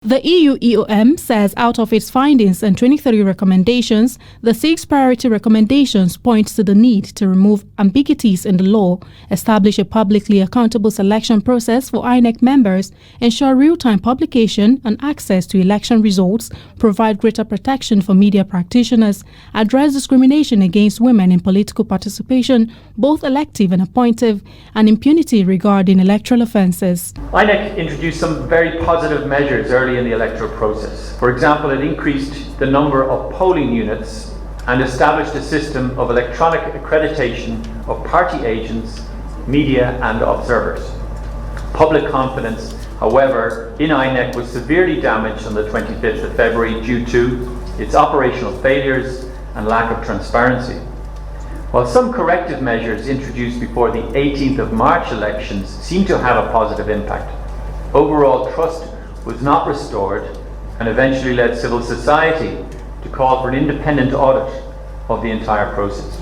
The EU EOM says out of its findings and 23 recommendations, the 6 priority recommendations point to the need to remove ambiguities in the law, establish a publicly accountable selection process for INEC members, ensure real-time publication and access to election results, provide greater protection for media practitioners, address discrimination against women in political participation, both elective and appointive, and impunity regarding electoral offences. INEC introduced some very positive measures early in the electoral process. For example, it increased the number of polling units and established a system of electronic accreditation of party agents, media and observers. Public confidence, however, in INEC was severely damaged on the 25th of February due to its operational failures and lack of transparency. While some corrective measures introduced before the 18th of March elections seem to have a positive impact, overall trust was not restored and eventually led civil society to call for an independent audit of the entire process.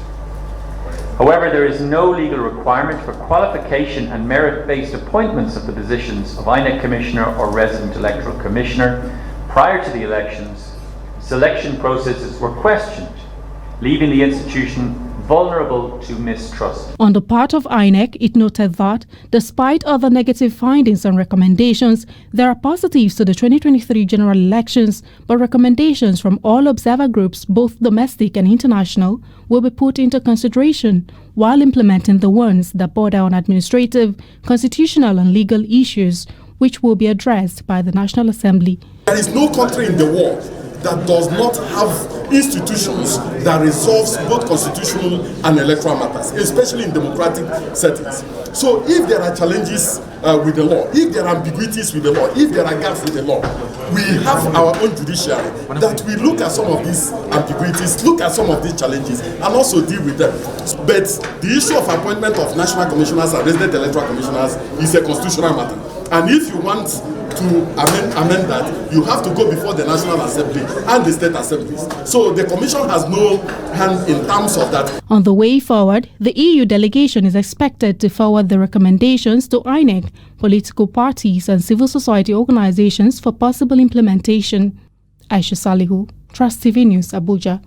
However, there is no legal requirement for qualification and merit-based appointments of the positions of INEC Commissioner or Resident Electoral Commissioner. Prior to the elections, selection processes were questioned, leaving the institution vulnerable to mistrust. On the part of INEC, it noted that, despite other negative findings and recommendations, there are positives to the 2023 general elections, but recommendations from all observer groups, both domestic and international, will be put into consideration while implementing the ones that border on administrative, constitutional and legal issues, which will be addressed by the National Assembly. There is no country in the world that does not have institutions that resolves both constitutional and electoral matters, especially in democratic settings. So if there are challenges with the law, if there are ambiguities with the law, if there are gaps with the law, we have our own judiciary that we look at some of these ambiguities, look at some of these challenges, and also deal with them. But the issue of appointment of national commissioners and resident electoral commissioners is a constitutional matter. And if you want to amend that, you have to go before the National Assembly and the state assemblies. So the Commission has no hand in terms of that. On the way forward, the EU delegation is expected to forward the recommendations to INEC, political parties and civil society organizations for possible implementation. Aisha Salihu, Trust TV News, Abuja.